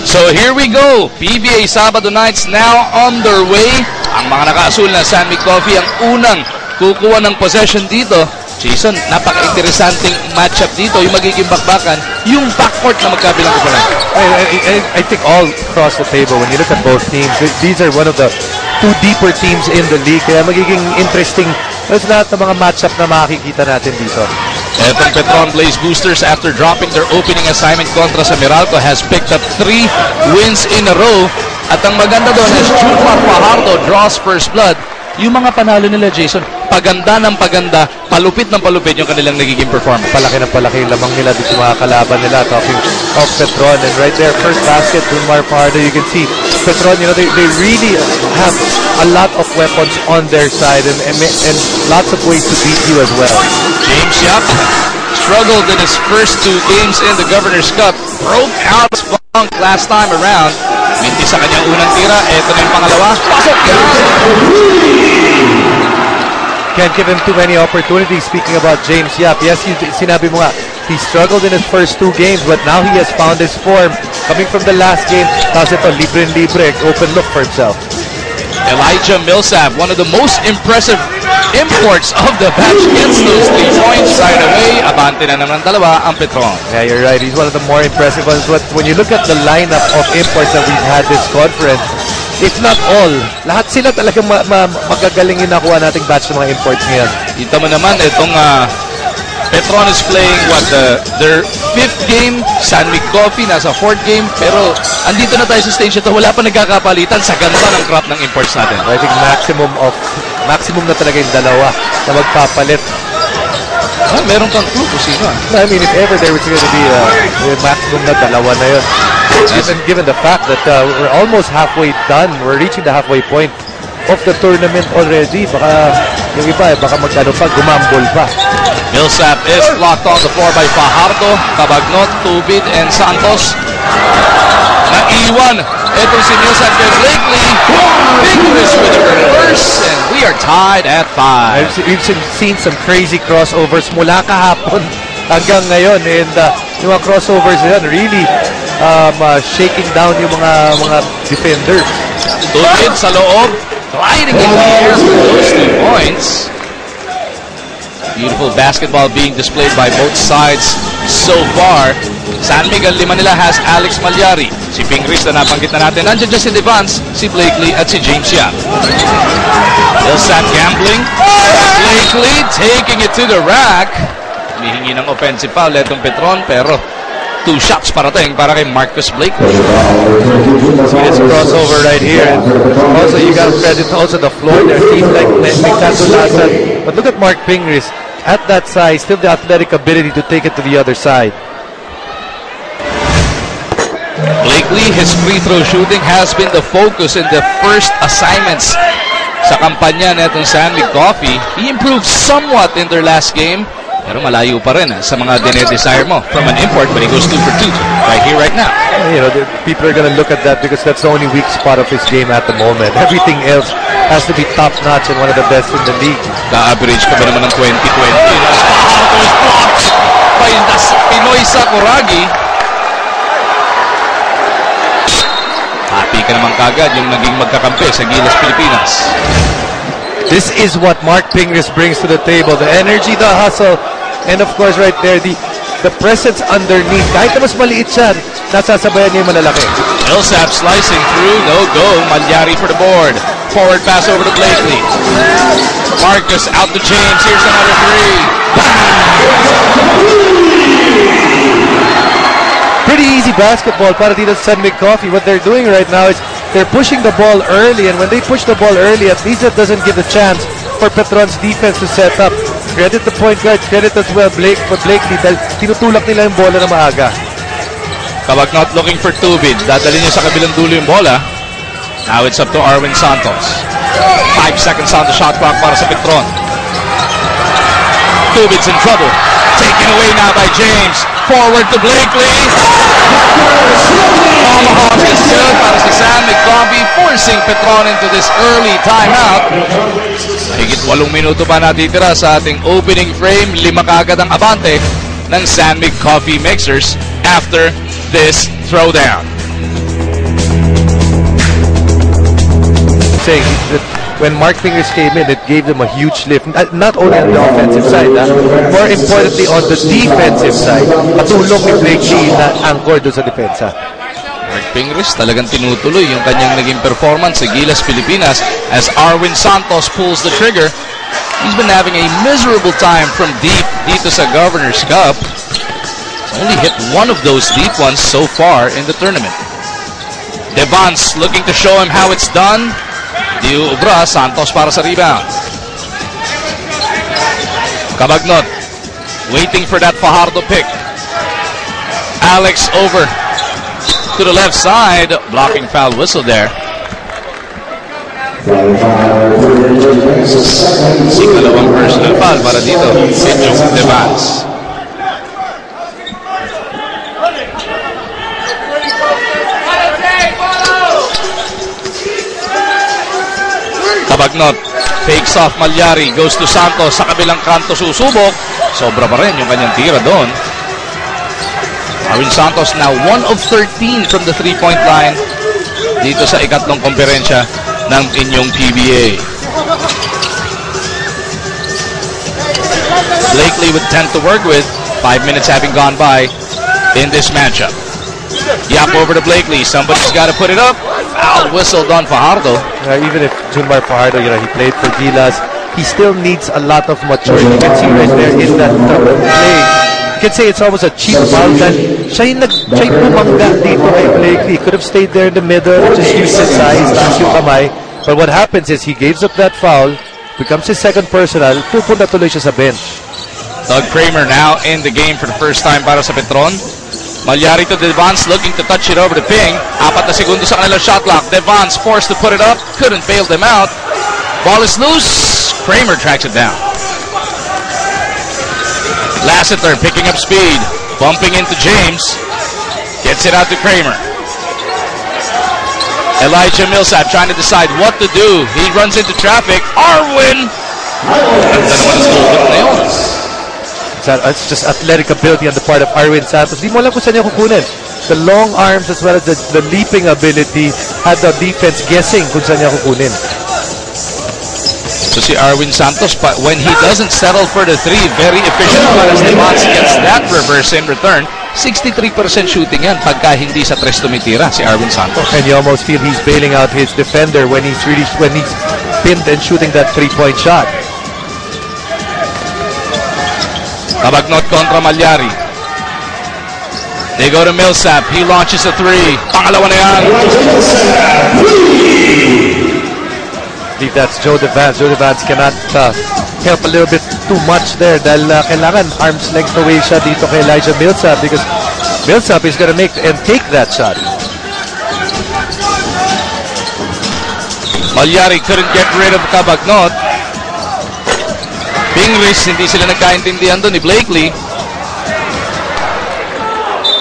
So here we go. PBA Sabado Nights now underway. Ang mga nakaasul na San Mig Coffee ang unang kukuha ng possession dito. Jason, napaka-interesanting matchup dito. Yung magiging bakbakan, yung backcourt na magkabilang kupunan. I think all across the table, when you look at both teams, these are one of the two deeper teams in the league. Kaya magiging interesting sa lahat ng mga matchup na makikita natin dito. Etong Petron Blaze Boosters, after dropping their opening assignment kontra sa Meralco, has picked up 3 wins in a row. At ang maganda doon is Junmar Fajardo draws first blood. Yung mga panalo nila, Jason, paganda ng paganda, palupit ng palupit yung kanilang nagiging performance. Palaki ng palaki yung lamang nila dito mga kalaban nila. Talking of Petron, and right there, first basket, Junmar Fajardo, you can see Petron, you know, they really have a lot of weapons on their side and lots of ways to beat you as well. James Yap struggled in his first 2 games in the Governor's Cup. Broke out his funk last time around. Minti sa kanyang unang tira. Ito na yung pangalawa. Pasok yan! Can't give him too many opportunities. Speaking about James Yap, yes, sinabi mo nga, he struggled in his first 2 games, but now he has found his form. Coming from the last game, tapos ito, libre, open look for himself. Elijah Millsap, one of the most impressive imports of the batch, gets those 3 points right away. Abante na naman dalawa ang Petron. Yeah, you're right. He's one of the more impressive ones. But when you look at the lineup of imports that we've had this conference, if not all, lahat sila talagang magagaling yung nakuha nating batch ng mga imports ngayon. Dito mo naman, itong Petron is playing their 5th game. San Mig Coffee nasa 4th game. Pero andito na tayo sa stage ito. Wala pa nagkakapalitan sa ganda ng crop ng imports natin. I think maximum na talaga yung dalawa na magpapalit. Meron kang clue kung sino. I mean, if ever there was going to be a maximum na dalawa na yun. Given the fact that we're almost halfway done, we're reaching the halfway point of the tournament already. Baka yung iba, baka magkano pa, gumambol pa. Millsap is blocked on the floor by Fajardo, Cabagnot, Tubid, and Santos. Naiwan. Itong si Millsap kay Blakely. Vigorous with the reverse, and we are tied at 5. We've seen some crazy crossovers mula kahapon hanggang ngayon, and yung mga crossovers yan really shaking down yung mga defenders. Tubid sa loob, riding in the air for those 2 points. Beautiful basketball being displayed by both sides so far. San Miguel, 5 nila has Alex Malyari. Si Pingris na nabanggit na natin. Nandiyan dyan si Devance, si Blakely at si James Yap. Millsap gambling. Blakely taking it to the rack. Humihingi ng offensive foul itong Petron, pero 2 shots parating para kay Marcus Blakely. So it's a crossover right here. Also, you got to credit also the floor there. Teams like Nictatulasan. But look at Mark Pingris. At that size, still the athletic ability to take it to the other side. Blakely, his free throw shooting has been the focus in the first assignments sa kampanya netong San Mig Coffee. He improved somewhat in their last game, pero malayo pa rin sa mga dinedesire mo from an import when he goes 2 for 2 right here, right now. You know, people are going to look at that because that's the only weak spot of his game at the moment. Everything else has to be top-notch and one of the best in the league. Ka-average ka ba naman ng 20-20? By Pinoy Sakuragi. Happy ka naman kagad yung naging magkakampi sa Gilas, Pilipinas. This is what Mark Pingris brings to the table. The energy, the hustle, and of course right there, the presence underneath. Kahit na mas maliit siya, nasasabayan niya yung malalaki. Millsap slicing through, no go. Malyari for the board. Forward pass over to Blakely. Marcus out to James. Here's another 3. Pretty easy basketball para dito sa San Mig Coffee. What they're doing right now is they're pushing the ball early, and when they push the ball early, at least that doesn't give the chance for Petron's defense to set up. Credit the point guard, credit as well for Blakely dahil tinutulak nila yung bola na maaga. Cabagnot looking for Tubid. Dadali niya sa kabilang dulo yung bola. Now it's up to Arwin Santos. 5 seconds on the shot clock para sa Petron. Tubid's in trouble. Taken away now by James. Forward to Blakely. Tomahawk is good para si San Mig Coffee, forcing Petron into this early timeout. Higit 8 minuto pa natitira sa ating opening frame. 5 kaagad ang abante ng San Mig Coffee Mixers after this throwdown. was saying that when Mark Fingers came in, it gave them a huge lift. Not only on the offensive side, more importantly on the defensive side. Patulong ni Blakely na anchor doon sa depensa. Mark Fingers talagang tinutuloy yung kanyang naging performance sa Gilas Pilipinas as Arwin Santos pulls the trigger. He's been having a miserable time from deep dito sa Governor's Cup. Only hit one of those deep ones so far in the tournament. Devance looking to show him how it's done. Di ubra, Santos para sa rebound. Cabagnot waiting for that Fajardo pick. Alex over to the left side, blocking foul whistle there. Ikalawang personal foul para dito si Joe Devance. Cabagnot fakes off Malyari, goes to Santos sa kabilang kanto, susubok. Sobra pa rin yung kanyang tira doon. Arwin Santos now 1 of 13 from the 3-point line dito sa ikatlong komperensya ng inyong PBA. Blakely with 10 to work with, 5 minutes having gone by in this matchup. Yap over to Blakely, somebody's got to put it up. Foul whistled on Fajardo. Even if Junmar Fajardo, he played for Gilas, he still needs a lot of maturity. You can see right there in that play. You can say it's almost a cheap foul that siya yung bumangga dito kay Blakely. He could have stayed there in the middle, just used his size, taas yung kamay. But what happens is he gives up that foul, becomes his second personal, pupunta tuloy siya sa bench. Doug Kramer now in the game for the first time para sa Petron. Malyari to Devance looking to touch it over to Ping. 4 na segundo sa kanilang shot clock. Devance forced to put it up, couldn't bail them out. Ball is loose. Kramer tracks it down. Lassiter picking up speed, bumping into James, gets it out to Kramer. Elijah Millsap trying to decide what to do. He runs into traffic. Arwin! It's just athletic ability on the part of Arwin Santos. Di mo alam kung saan niya kukunin. The long arms as well as the leaping ability had the defense guessing kung saan niya kukunin. So si Arwin Santos, when he doesn't settle for the 3, very efficient as Devance gets that reverse in return. 63% shooting yan pagka hindi sa 3 tumitira si Arwin Santos. And you almost feel he's bailing out his defender when he's pinned and shooting that 3-point shot. Cabagnot kontra Malyari. They go to Millsap. He launches a 3. Pangalawa na yan. I believe that's Joe Devance. Joe Devance cannot help a little bit too much there dahil kailangan arm's length away siya dito kay Elijah Millsap because Millsap is gonna make and take that shot. Malyari couldn't get rid of Cabagnot. Pingris, hindi sila nagkaintindihan doon ni Blakely.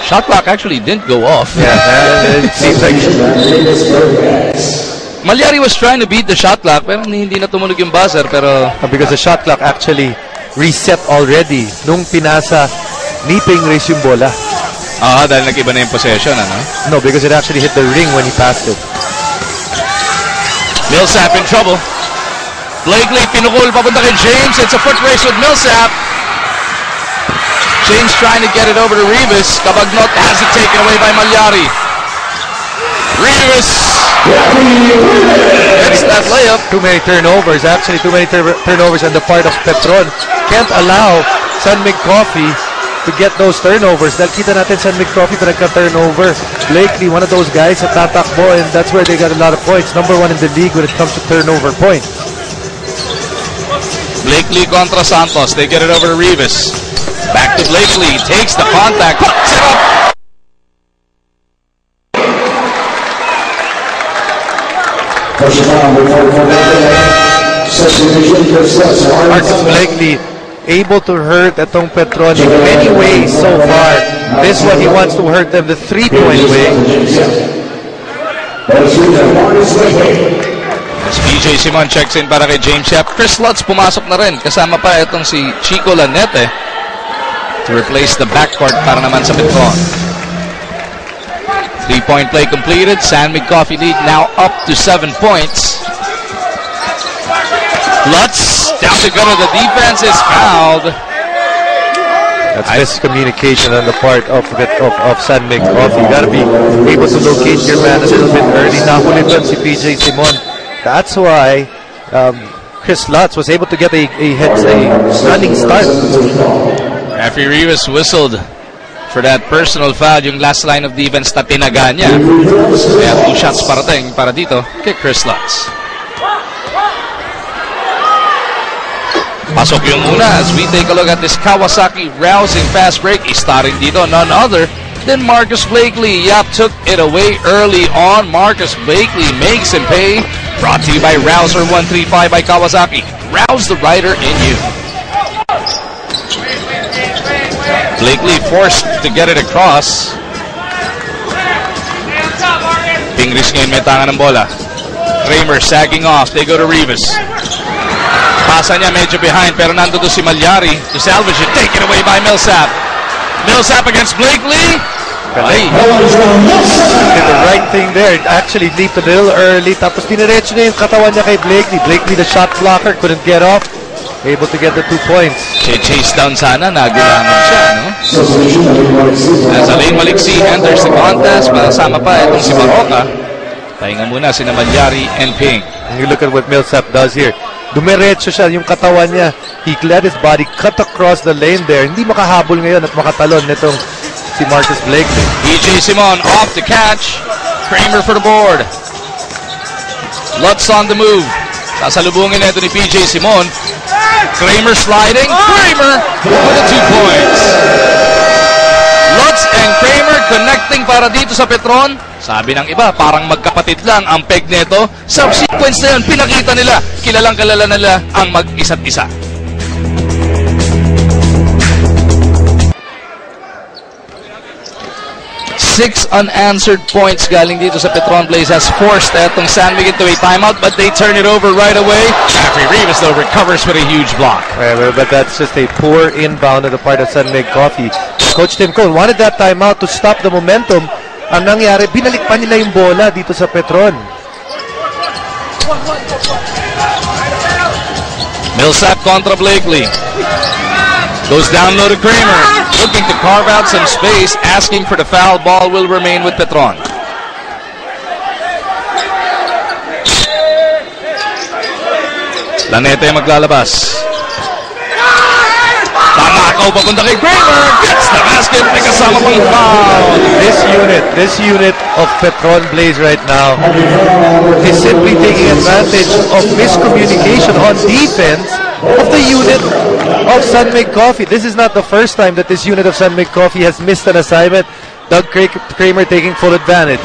Shot clock actually didn't go off. Yeah, it seems like Malyari was trying to beat the shot clock pero hindi na tumunog yung buzzer pero because the shot clock actually reset already nung pinasa ni Pingris yung bola. Dahil nag-iba na yung possession, ano? No, because it actually hit the ring when he passed it. Millsap in trouble. Blakely pinukul papunta kay James. It's a foot race with Millsap. James trying to get it over to Rivas. Cabagnot has it taken away by Malyari. Rivas gets that layup. Too many turnovers. Actually, too many turnovers on the part of Petron. Can't allow San Mig Coffee to get those turnovers. Dahil kita natin San Mig Coffee pa nagka-turnover. Blakely, one of those guys at tatakbo, and that's where they got a lot of points. Number 1 in the league when it comes to turnover points. Blakely contra Santos. They get it over to Rivas. Back to Blakely. Takes the contact. Puts it up. Marcus Blakely able to hurt itong Petron in many ways so far. This one, he wants to hurt them the 3-point way. As PJ Simon checks in para kay James Yap. Chris Lutz pumasok na rin. Kasama pa itong si Chico Lanete to replace the backcourt para naman sa Petron. 3-point play completed. San Mig Coffee lead now up to 7 points. Lutz down to go to the defense is fouled. That's miscommunication on the part of San Mig Coffee. You gotta be able to locate your man a little bit early. Nahuli doon si PJ Simon. That's why Chris Lutz was able to get a running start. Referee Rivas whistled for that personal foul. Yung last line of defense na tinaga niya. Kaya 2 shots parating para dito kay Chris Lutz. Pasok yung una as we take a look at this Kawasaki rousing fast break. Starting dito, none other than Marcus Blakely. Yap took it away early on. Marcus Blakely makes him pay. Brought to you by Rouser 135 by Kawasaki. Rouse the rider in you. Blakely forced to get it across. Pingris ngayon may tangan ng bola. Kramer sagging off. They go to Rivas. Pasa niya medyo behind pero nando si Malyari to salvage it. Taken away by Millsap. Millsap against Blakely. Ay. Did the right thing there. Actually leaped a little early. Tapos diniretso niya yung katawan niya kay Blakely. Blakely, the shot blocker, couldn't get off. Able to get the 2 points. Chase down sana. Nagulangan siya, no? As Alain Maliksi enters the contest, masama pa itong si Baroka. Pahinga muna si Malyari and Ping. And you look at what Millsap does here. Dumiretso siya, yung katawan niya. He let his body cut across the lane there. Hindi makahabol ngayon at makatalon nitong si Marcus Blakely. PJ Simon off the catch. Kramer for the board. Lutz on the move. Sasalubungin nito ni PJ Simon. Kramer sliding. Kramer with the 2 points. Lutz and Kramer connecting para dito sa Petron. Sabi ng iba, parang magkapatid lang ang peg neto. Subsequence na yun, pinakita nila. Kilalang kilala nila ang mag-isa't isa. Six unanswered points galing dito sa Petron Blaze has forced etong San Mig into a timeout, but they turn it over right away. Jeffrey Rivas though recovers with a huge block. But that's just a poor inbound on the part of San Mig Coffee. Coach Tim Cole wanted that timeout to stop the momentum. Ang nangyari, binalik pa nila yung bola dito sa Petron. Millsap kontra Blakely. Goes down low to Kramer. Looking to carve out some space. Asking for the foul. Ball will remain with Petron. Lanete maglalabas. Tatakaw papunta kay Kramer. Gets the basket. May kasama pang foul. This unit of Petron Blaze right now is simply taking advantage of miscommunication on defense of the unit of San Mig Coffee. This is not the first time that this unit of San Mig Coffee has missed an assignment. Doug Kramer taking full advantage.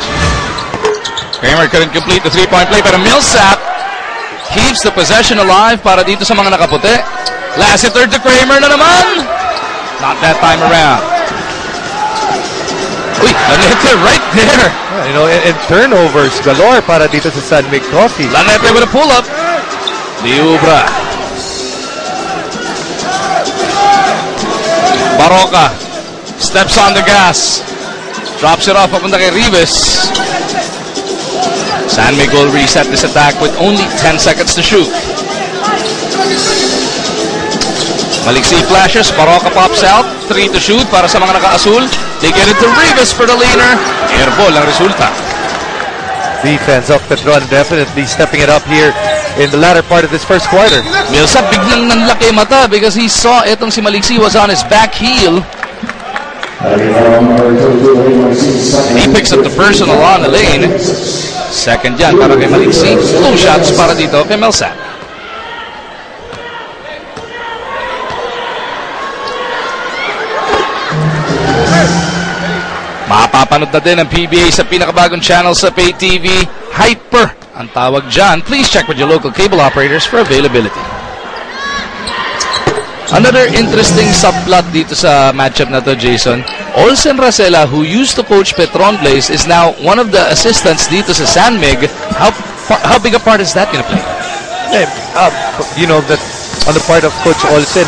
Kramer couldn't complete the 3-point play, but Millsap keeps the possession alive para dito sa mga nakaputi. Last hitter to Kramer na naman. Not that time around. Uy, Lanete right there. Yeah, you know, and turnovers galore para dito sa San Mig Coffee. Lanete with a pull-up. Liubra. Baroka steps on the gas. Drops it off papunta kay Rivas. San Mig will reset this attack with only 10 seconds to shoot. Maliksi flashes. Baroka pops out. 3 to shoot para sa mga naka-asul. They get it to Rivas for the leaner. Airball ang resulta. Defense of Petron definitely stepping it up here in the latter part of this first quarter. Millsap biglang nanlaki mata because he saw itong si Maliksi was on his back heel. And he picks up the personal on the lane. Second yan para kay Maliksi. 2 shots para dito kay Millsap. Mapapanood na din ang PBA sa pinakabagong channel sa Pay TV, Hyper ang tawag dyan. Please check with your local cable operators for availability. Another interesting subplot dito sa matchup na to, Jason. Olsen Racela, who used to coach Petron Blaze, is now one of the assistants dito sa San Mig. How big a part is that going to play? You know, that on the part of Coach Olsen,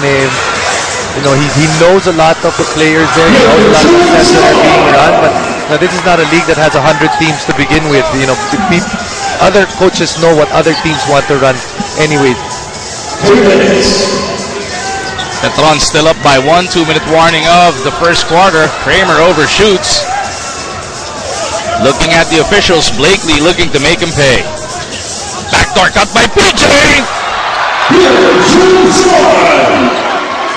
you know, he knows a lot of the players there. He knows a lot of the tests that are being run. But now, this is not a league that has 100 teams to begin with. You know, other coaches know what other teams want to run anyway. Petron still up by 1, 2-minute warning of the first quarter. Kramer overshoots. Looking at the officials, Blakely looking to make him pay. Backdoor cut by PJ!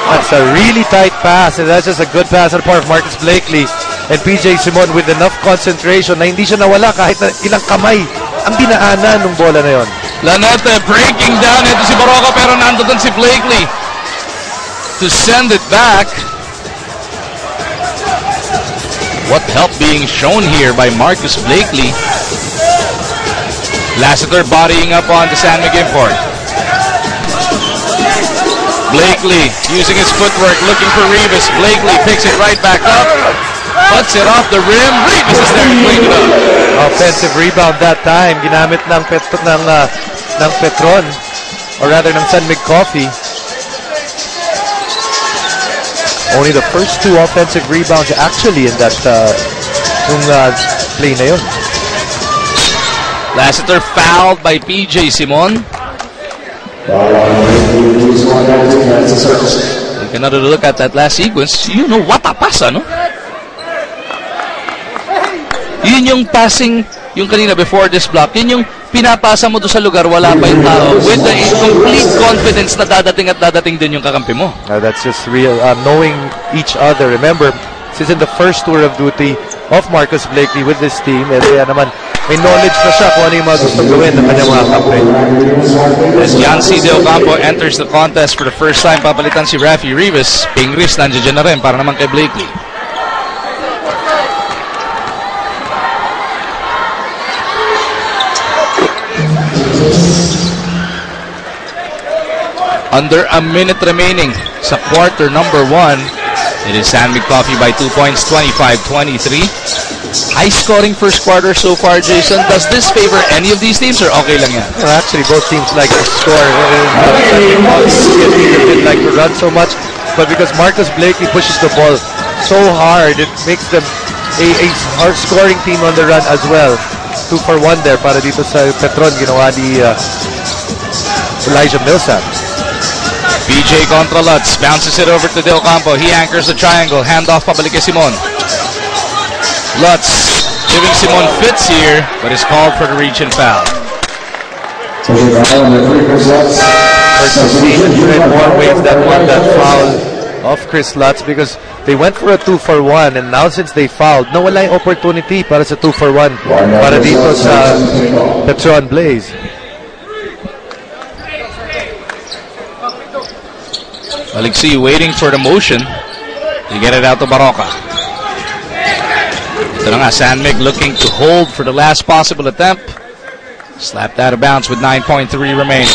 That's a really tight pass, and that's just a good pass on the part of Marcus Blakely. And PJ Simon with enough concentration na hindi siya nawala kahit na ilang kamay ang dinaanan ng bola na yon. Lanete breaking down ito si Baroka, pero nandoon si Blakely to send it back. What help being shown here by Marcus Blakely. Lassiter bodying up on the San Miguel Import. Blakely using his footwork, looking for Rivas. Blakely picks it right back up. Puts it off the rim. Rivas is there to clean it up. Offensive rebound that time. Ginamit ng Petron, or rather ng San Mig Coffee. Only the first 2 offensive rebounds actually in that play na yun. Lassiter fouled by PJ Simon. Take another look at that last sequence. You know what a pass, ano? Yun yung passing, yung kanina before this block, yun yung pinapasa mo doon sa lugar, wala pa yung tao, with the complete confidence na dadating at dadating din yung kakampi mo. That's just real, knowing each other. Remember, this is in the first tour of duty of Marcus Blakely with this team, and kaya naman, may knowledge na siya kung ano yung mga gustong gawin ng kanyang mga kampi. As Yancy De Ocampo enters the contest for the first time, papalitan si Rafi Rivas. Pingris nandiyan na rin para naman kay Blakely. Under a minute remaining sa quarter number 1. It is San Mig Coffee by 2 points, 25-23. High-scoring first quarter so far, Jason. Does this favor any of these teams or okay lang yan? Well, actually, both teams like to score. They like to run so much, but because Marcus Blakely pushes the ball so hard, it makes them a hard-scoring team on the run as well. 2 for 1 there para dito sa Petron, ginawa ni Elijah Millsap. PJ contra Lutz, bounces it over to Del Campo. He anchors the triangle, handoff pabalik kay Simon. Lutz giving Simon fits here, but is called for the reach and foul. First to see in more ways that one, that foul of Chris Lutz, because they went for a 2 for 1, and now since they fouled, nawala yung opportunity para sa 2 for 1 para dito sa Petron Blaze. Alexi waiting for the motion to get it out to Baroka. Ito na nga, San Mig looking to hold for the last possible attempt. Slapped out of bounds with 9.3 remaining.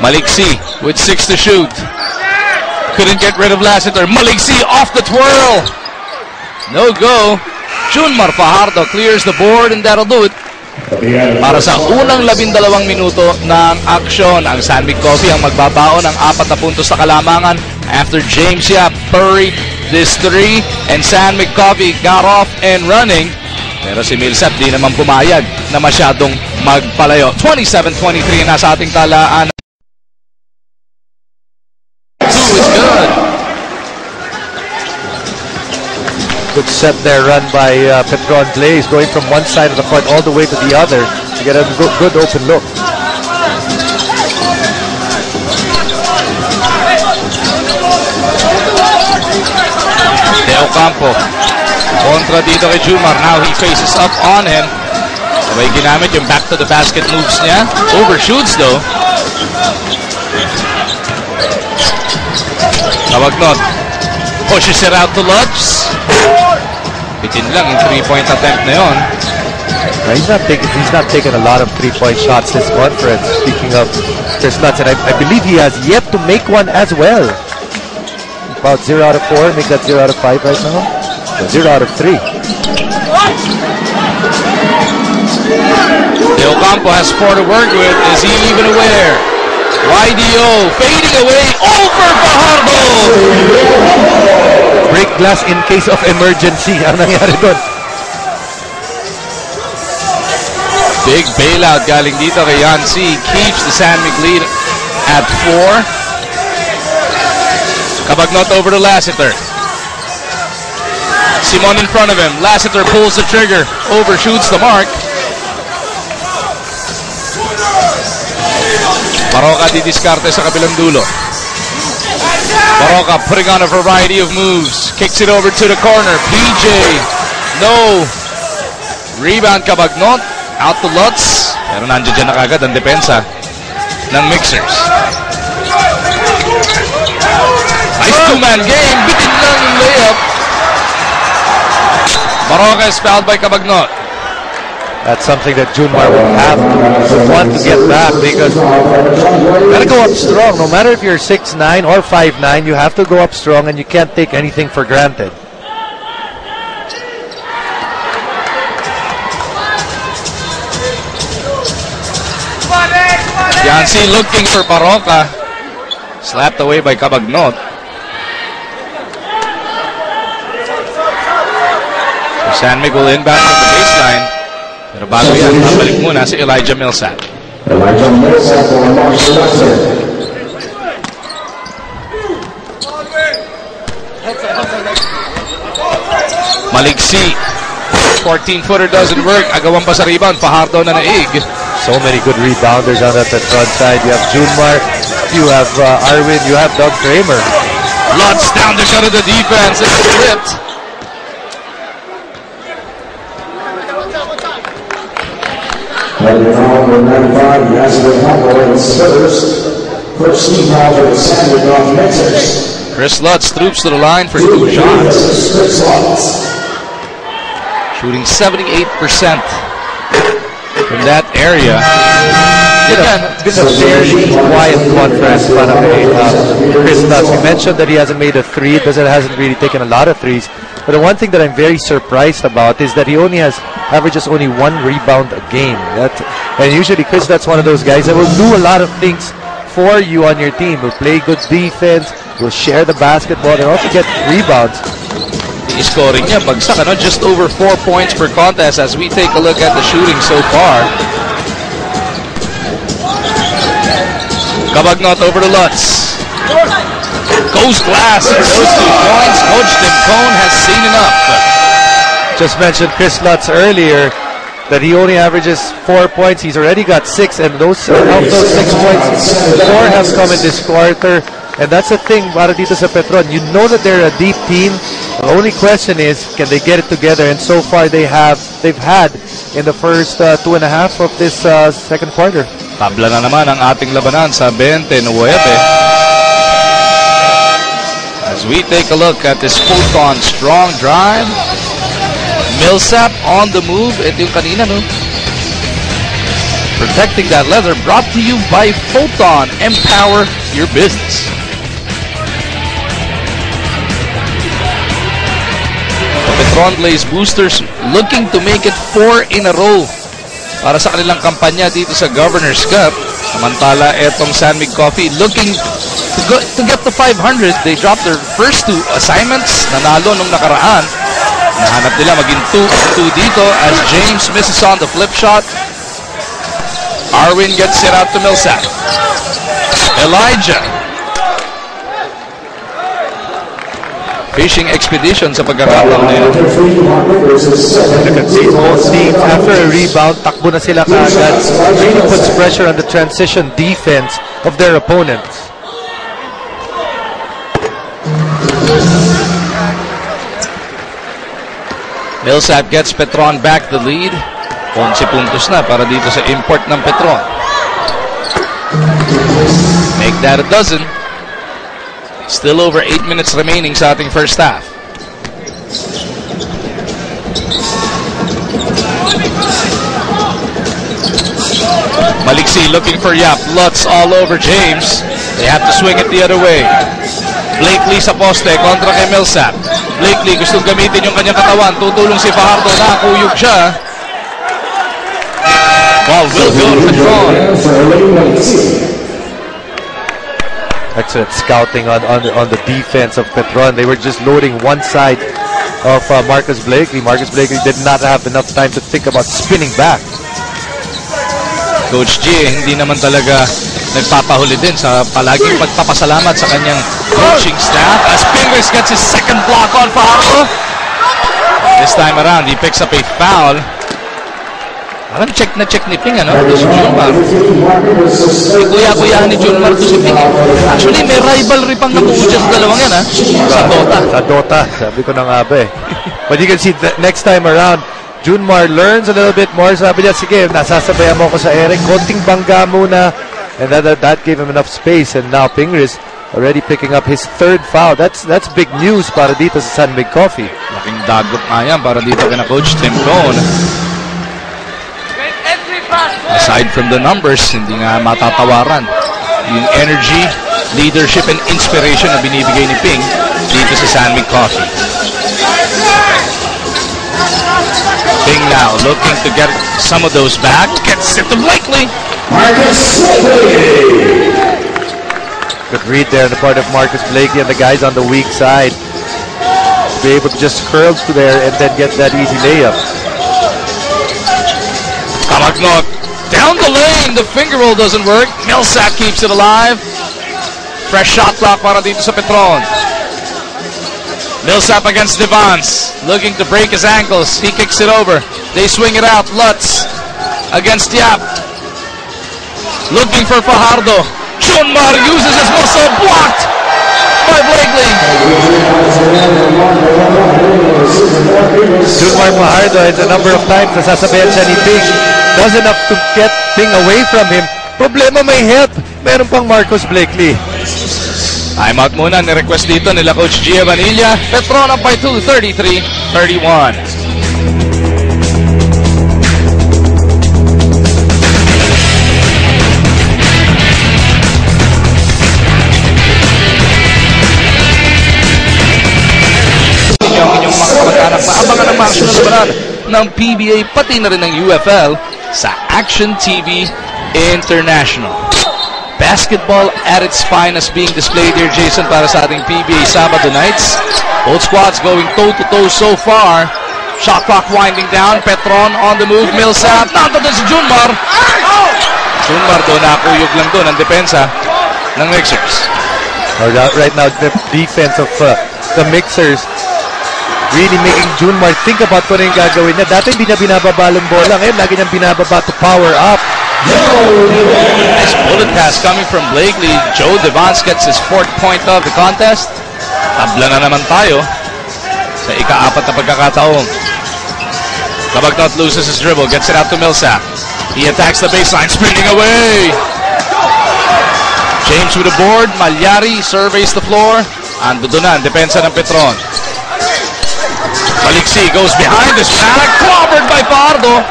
Maliksi with 6 to shoot. Couldn't get rid of Lassiter. Maliksi off the twirl. No go. Junmar Fajardo clears the board, and that'll do it. Para sa unang 12 minuto ng aksyon, ang San Mig Coffee ang magbabaon ng 4 na puntos sa kalamangan after James Yap buried this 3, and San Mig Coffee got off and running. Pero si Millsap di naman pumayag na masyadong magpalayo. 27-23 na sa ating talaan. 2 is good. Good set there, run by Petron Blaze, going from one side of the court all the way to the other to get a good open look. De Ocampo kontra dito kay Jumar. Now he faces up on him. Sabay ginamit yung back to the basket moves niya. Overshoots though. Tawagnot pushes it out to Lutz. Bitin lang yung 3-point attempt na yun. He's not taking a lot of 3-point shots this conference. Speaking of Chris Lutz, and I believe he has yet to make one as well. About 0 out of 4, make that 0 out of 5 right now. So 0 out of 3. De Ocampo has 4 to work with. Is he even aware? YDO fading away over Fajardo. Break glass in case of emergency ang nangyari doon. Big bailout galing dito kay Yancy. Keeps the San Mig lead at 4. Cabagnot over to Lassiter. Simon in front of him. Lassiter pulls the trigger. Overshoots the mark. Baroka didiskarte sa kabilang dulo. Baroka putting on a variety of moves. Kicks it over to the corner. PJ. No. Rebound Cabagnot. Out to Lutz. Pero nandiyan dyan na kagad ang depensa ng Mixers. Nice two-man game. Bitin lang yung layup. Baroka is fouled by Cabagnot. That's something that Junmar would want to get back, because you gotta go up strong. No matter if you're 6'9" or 5'9", you have to go up strong, and you can't take anything for granted. Yancy looking for Baroka. Slapped away by Cabagnot. So San Mig will inbound from the baseline. Pero bago yan, babalik muna si Elijah Millsap. Elijah Millsap for Mark Spencer. Maliksi. 14-footer doesn't work. Agawan pa sa rebound. Fajardo na naig. So many good rebounders on that front side. You have Junmar, you have Arwin, you have Doug Kramer. Lutz down the shot of the defense. It's flipped. Number 95, Yazzie Humble serves. First team foul for the San Diego Mixers. Chris Lutz troops to the line for 2 shots. Shooting 78% from that area. It's been a fairly quiet conference para kay Chris Lutz. We mentioned that he hasn't made a three. Hasn't really taken a lot of threes. But the one thing that I'm very surprised about is that he averages only 1 rebound a game. And usually Chris Lutz one of those guys that will do a lot of things for you on your team. Will play good defense, will share the basketball, and also get rebounds. The scoring niya, bagsak, just over 4 points per contest as we take a look at the shooting so far. Cabagnot over to Lutz. Goes glass for those 2 points. Coach Tim Cone has seen enough. Just mentioned Chris Lutz earlier that he only averages 4 points. He's already got 6, and of those 6 points, 4 have come in this quarter. And that's the thing para dito sa Petron. You know that they're a deep team. The only question is, can they get it together? And so far they've had in the first 2.5 of this second quarter. Tabla na naman ang ating labanan sa 29. As we take a look at this Photon strong drive. Millsap on the move. Ito yung kanina, no? Protecting that leather. Brought to you by Photon. Empower your business. The Petron Blaze Boosters looking to make it 4 in a row para sa kanilang kampanya dito sa Governor's Cup. Samantala, etong San Mig Coffee looking to get to 500. They dropped their first 2 assignments. Nanalo nung nakaraan. Nahanap nila maging 2-2 dito as James misses on the flip shot. Arwin gets it out to Millsap. Elijah. Fishing expedition sa pagkakataon na yun. Both teams, after a rebound, takbo na sila kaagad. Really puts pressure on the transition defense of their opponents. Millsap gets Petron back the lead. 11 puntos na para dito sa import ng Petron. Make that a dozen. Still over 8 minutes remaining sa ating first half. Maliksi looking for Yap. Lutz all over James. They have to swing it the other way. Blakely sa poste kontra kay Millsap. Blakely gustong gamitin yung kanyang katawan. Tutulong si Fajardo. Nakakuyog siya. Ball will go to Petron. Excellent scouting on the defense of Petron. They were just loading one side of Marcus Blakely. Marcus Blakely did not have enough time to think about spinning back. Coach G, hindi naman talaga nagpapahuli din sa palaging pagpapasalamat sa kanyang coaching staff as Pingris gets his second block on Fajardo. This time around, he picks up a foul. Parang check na check ni Ping, ano? Ito si Junmar. Kuya-kuyahan ni Junmar to si Ping. Actually, may rivalry pang nakuha sa dalawang yan, ha? Sa Dota. Sa Dota. Sabi ko na nga ba eh. But you can see next time around, Junmar learns a little bit more. Sabi niya, sige, nasasabayan mo ko sa Eric. Konting bangga muna. And that gave him enough space. And now Pingris already picking up his third foul. That's big news para dito sa San Mig Coffee. Laking dagot nga yan para dito kina Coach Tim Cone. Aside from the numbers, hindi nga matatawaran yung energy, leadership, and inspiration na binibigay ni Ping dito sa San Mig Coffee. Ping now looking to get some of those back. Gets it to Blakely. Marcus Blakely. Good read there on the part of Marcus Blakely and the guys on the weak side. To be able to just curl to there and then get that easy layup. Kamagnot down the lane. The finger roll doesn't work. Millsap keeps it alive. Fresh shot clock para dito sa Petron. Millsap against Devance. Looking to break his ankles. He kicks it over. They swing it out. Lutz against Yap. Looking for Fajardo. Junmar uses his muscle. Blocked by Blakely. Junmar Fajardo, and a number of times nasasabayan siya ni Ping. Does enough to get Ping away from him. Problema, may help. Meron pang Marcus Blakely. Timeout muna, ni-request dito nila Coach Gia Vanilla. Petron up by 2, 33-31. Inyong mga kamag-anak, maabangan ang mga aksyon na labanan ng PBA pati na rin ng UFL sa Action TV International. Basketball at its finest being displayed here, Jason, para sa ating PBA Sabado nights. Both squads going toe-to-toe so far. Shot clock winding down. Petron on the move. Millsap. Nanto doon si Junmar. Junmar doon, nakuyog lang doon ang depensa ng Mixers. Right now, the defense of the Mixers really making Junmar think about kung ano yung gagawin niya. Dati hindi niya binababalong bola. Ngayon, lagi niyang binababa to power up. Nice bullet pass coming from Blakely. Joe Devance gets his 4th point of the contest. Tabla na naman tayo sa ika-4 na pagkakataon. Kamagnot loses his dribble, gets it out to Millsap. He attacks the baseline, spinning away. James with the board. Malyari surveys the floor. Ando doon na ang depensa ng Petron. Maliksi goes behind his back, clobbered by Fajardo.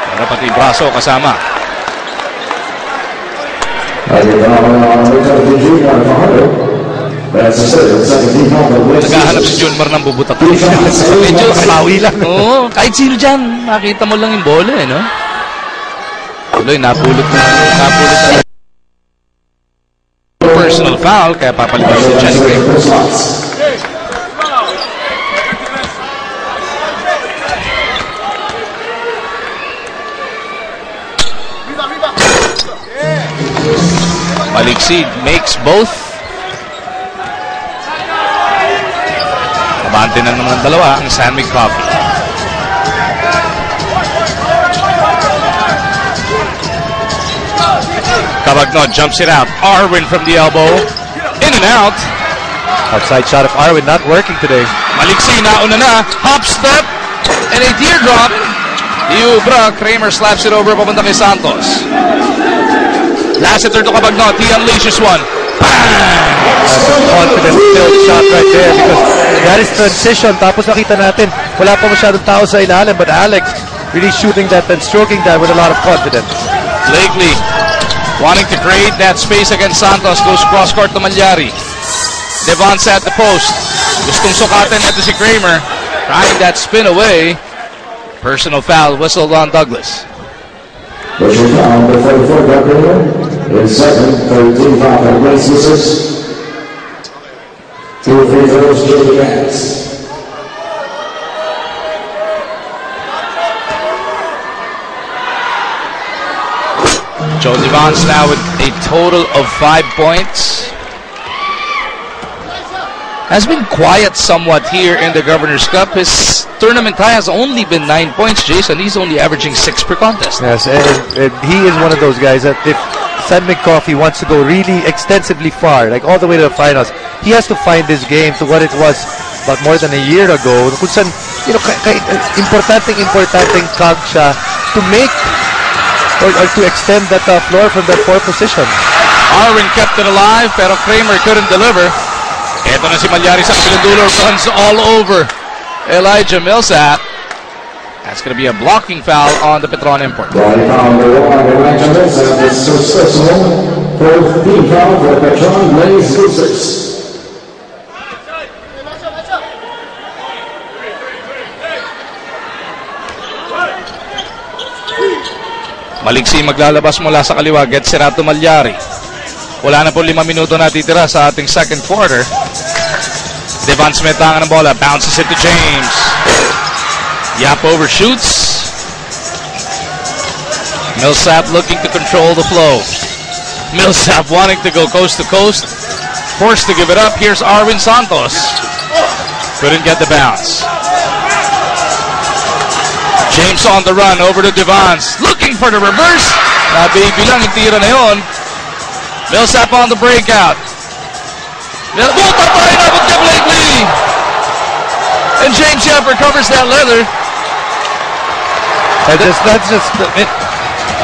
Pero pati braso kasama. Naghahanap si Junmar ng bubutat. Medyo kapawi lang. Oo, kahit sino dyan, makita mo lang yung bola eh, no? Tuloy, napulot na. Personal foul, kaya papalitan si Johnny Gray. Maliksi makes both. Kabante na naman ng dalawa ang San Mig Coffee. Kamagnot jumps it out. Arwin from the elbow. In and out. Outside shot of Arwin not working today. Maliksi nauna na. Hop step. And a teardrop. Iubra. Kramer slaps it over papunta kay Santos. Last hitter to Kamagnot. He unleashes one. Bang! That's a confident-filled shot right there because that is transition. Tapos nakita natin, wala pa masyadong tao sa ilalim, but Alex really shooting that and stroking that with a lot of confidence. Blakely wanting to create that space against Santos. Goes cross-court to Malyari. Devance at the post. Gustong sukatin ito si Kramer. Trying that spin away. Personal foul whistled on Douglas. Personal foul, the 44 got Kramer. In second, 13 foul by Blaze Sixers. 2 free throws to the Cats. Devance now with a total of 5 points. Has been quiet somewhat here in the Governor's Cup. His tournament high has only been 9 points, Jason. He's only averaging 6 per contest. Yes, and he is one of those guys that if San Mig Coffee wants to go really extensively far, like all the way to the finals, he has to find this game to what it was about more than a year ago. Kung saan, you know, importanteng kag siya to make or to extend that floor from that 4th position. Arwin kept it alive, pero Kramer couldn't deliver. Ito na si Malyari sa kabilang dulo, runs all over Elijah Millsap. That's going to be a blocking foul on the Petron import. Blocking foul number 1 Elijah Millsap. This is his personal 4th team foul for the Petron Blaze Losers. Maliksi maglalabas mula sa kaliwa, gets Serato Malyari. Wala na po 5 minuto natitira sa ating second quarter. Devance may tangan ng bola, bounces it to James. Yap overshoots. Millsap looking to control the flow. Millsap wanting to go coast to coast. Forced to give it up. Here's Arwin Santos. Couldn't get the bounce. James on the run, over to Devance. Looking for the reverse. Nabibilang yung tira na yun. Millsap on the breakout. Buta pa rin abot niya Blakely. And James Yap recovers that leather. That's just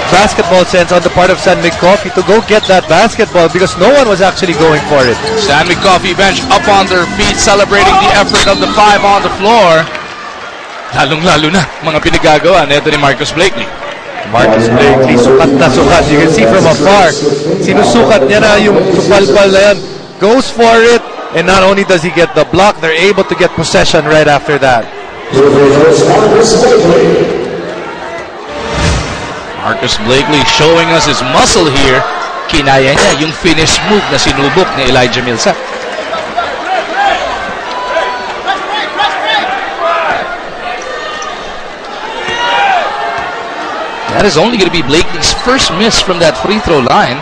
basketball sense on the part of San Mig Coffee to go get that basketball because no one was actually going for it. San Mig Coffee bench up on their feet, celebrating the effort of the 5 on the floor. Lalong-lalo na mga pinagagawa nito ni Marcus Blakely. Marcus Blakely, sukat na sukat. You can see from afar. Sinusukat niya na yung supalpal na yan. Goes for it, and not only does he get the block, they're able to get possession right after that. Marcus Blakely showing us his muscle here. Kinaya niya yung finish move na sinubok ni Elijah Millsap. That is only going to be Blakely's first miss from that free throw line.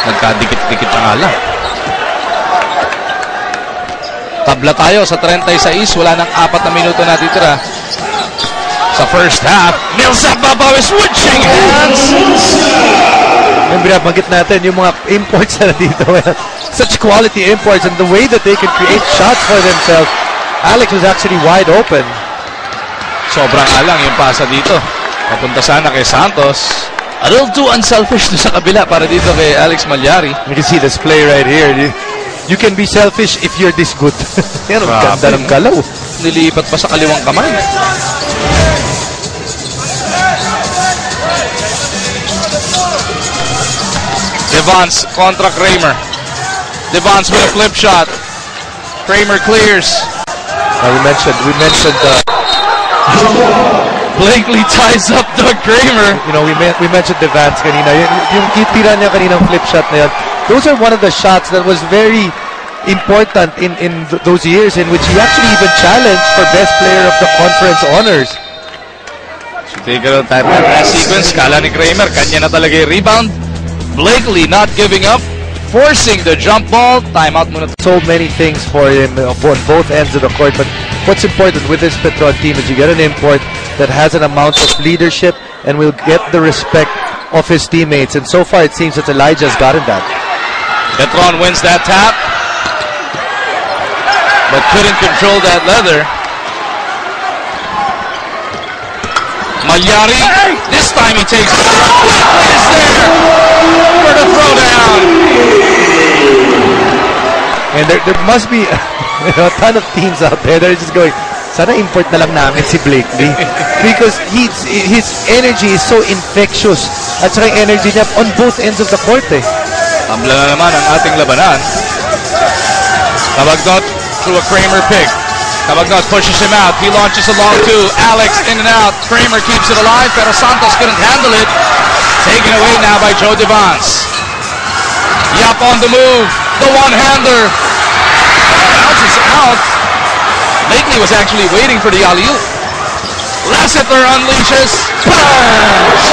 Nagkadikit-dikit na nga lang. Tabla tayo sa 36. Wala nang 4 na minuto na titira sa first half. Millsap babawi, switching hands. Magit natin yung mga imports na dito. Such quality imports and the way that they can create shots for themselves. Alex was actually wide open. Sobrang alang yung pasa dito. Papunta sana kay Santos. A little too unselfish sa kabila para dito kay Alex Malyari. You can see this play right here. You can be selfish if you're this good. Yan, ang ganda ng galaw. Nilipat pa sa kaliwang kamay. Devance kontra Kramer. Devance with a flip shot. Kramer clears. We mentioned Blakely ties up Doug Kramer. You know, we mentioned Devance kanina. Yung tira niya kaninang flip shot na yan. Those are one of the shots that was very important in those years in which he actually even challenged for best player of the conference honors. So take a look at that sequence. Kala ni Kramer, kanya na talaga yung rebound. Blakely not giving up, forcing the jump ball. Timeout muna. So many things for him on both ends of the court, but what's important with this Petron team is you get an import that has an amount of leadership and will get the respect of his teammates. And so far, it seems that Elijah's gotten that. Petron wins that tap, but couldn't control that leather. Malyari, this time he takes it. Is there for the throwdown. And there must be a ton of teams out there that are just going, sana import na lang namin si Blakely. Because his energy is so infectious. At saka yung energy niya on both ends of the court eh. Tabla na naman ang ating labanan. Kabagnot through a Kramer pick. Kabagnot pushes him out. He launches a long two. Alex in and out. Kramer keeps it alive, pero Santos couldn't handle it. Taken away now by Joe Devance. Yap on the move. The one-hander. Bounces out. Blakely was actually waiting for the alley-oop. Lassiter unleashes. Punch!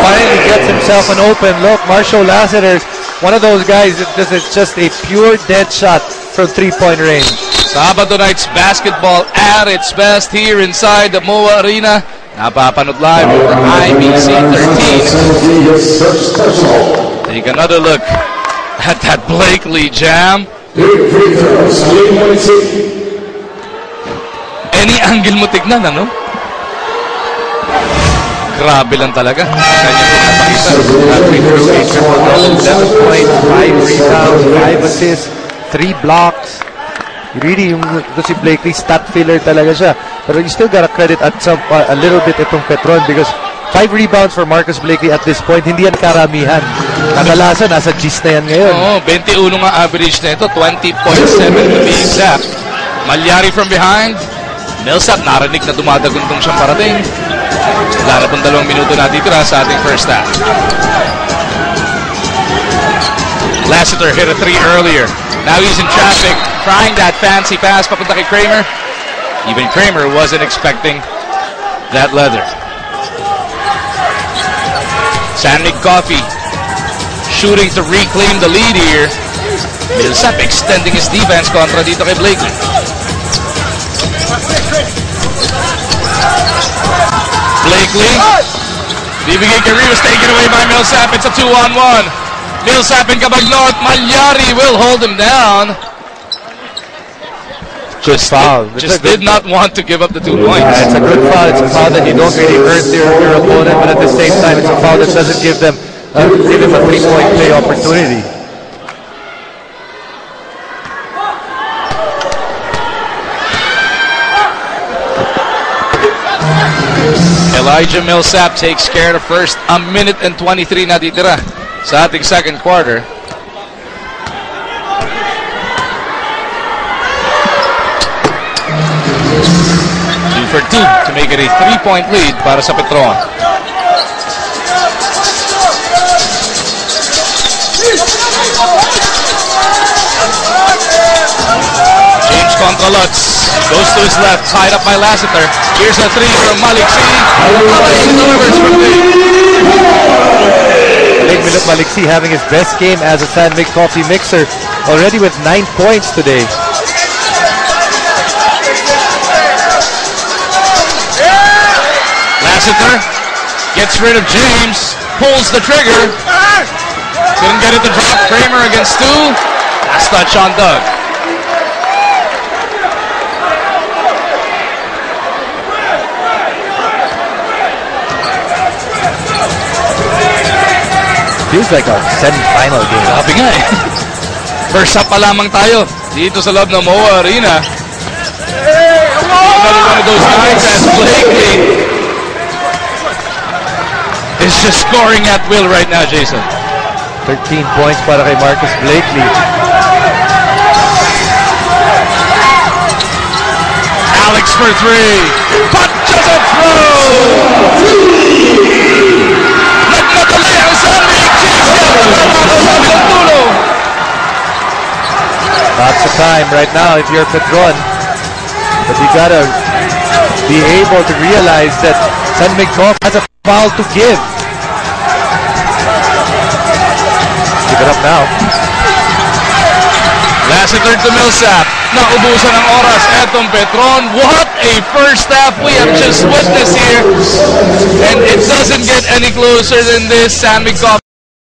Finally gets himself an open look. Marshall Lassiter's one of those guys that it's just a pure dead shot from 3-point range. Sabado night's basketball at its best here inside the MOA Arena. Napapanood live over IBC 13. Take another look at that Blakely jam. Any angle mo tignan, ano? Grabe lang talaga. Kanya po napakita. Bradley threw a triple-double, 11 points, 5 rebounds, 5 assists, 3 blocks. Really, yung si Blakely, stat filler talaga siya. Pero you still gotta credit at a little bit itong Petron because 5 rebounds for Marcus Blakely at this point, hindi yan karamihan. Kadalasan, nasa G's na yan ngayon. Oo, 21 nga average na ito, 20.7 to be exact. Malyari from behind. Millsap, narinig na dumadaguntong siyang parating. Wala na pong 2 minuto na titira sa ating first half. Lassiter hit a 3 earlier. Now he's in traffic, trying that fancy pass papunta kay Kramer. Even Kramer wasn't expecting that leather. Sandy Coffey shooting to reclaim the lead here. Millsap extending his defense kontra dito kay Blakely. Blakely, bibigay kay Rivas, taken away by Millsap. It's a 2-on-1. Millsap and Cabag North. Malyari will hold him down. Just did not want to give up the 2 points. Yeah, it's a good foul. It's a foul that you don't really hurt your opponent, but at the same time, it's a foul that doesn't give them a 3-point play opportunity. Elijah Millsap takes care of first. 1 minute and 23 na titira sa ating second quarter. For 2 to make it a 3-point lead para sa Petron. James contra Lutz. Goes to his left, tied up by Lassiter. Here's a 3 from Maliksi. Maliksi delivers from 3. Maliksi having his best game as a San Mig Coffee mixer, already with 9 points today. Lassiter gets rid of James, pulls the trigger. Couldn't get it to drop. Kramer against Stu. Last touch on Doug. Feels like a semi-final game. Sabi nga eh. First up pa lamang tayo dito sa loob ng MOA Arena. Another one of those nights as Blakely is just scoring at will right now, Jason. 13 points para kay Marcus Blakely. Alex for 3. Punches a throw! Nagmadali ang San Mig Lots of time right now if you're Petron. But you gotta be able to realize that San Mig Coffee has a foul to give. Give it up now. Lassiter to Millsap. Naubusan ang oras. Etong Petron. What a first half we have just witnessed here. And it doesn't get any closer than this. San Mig Coffee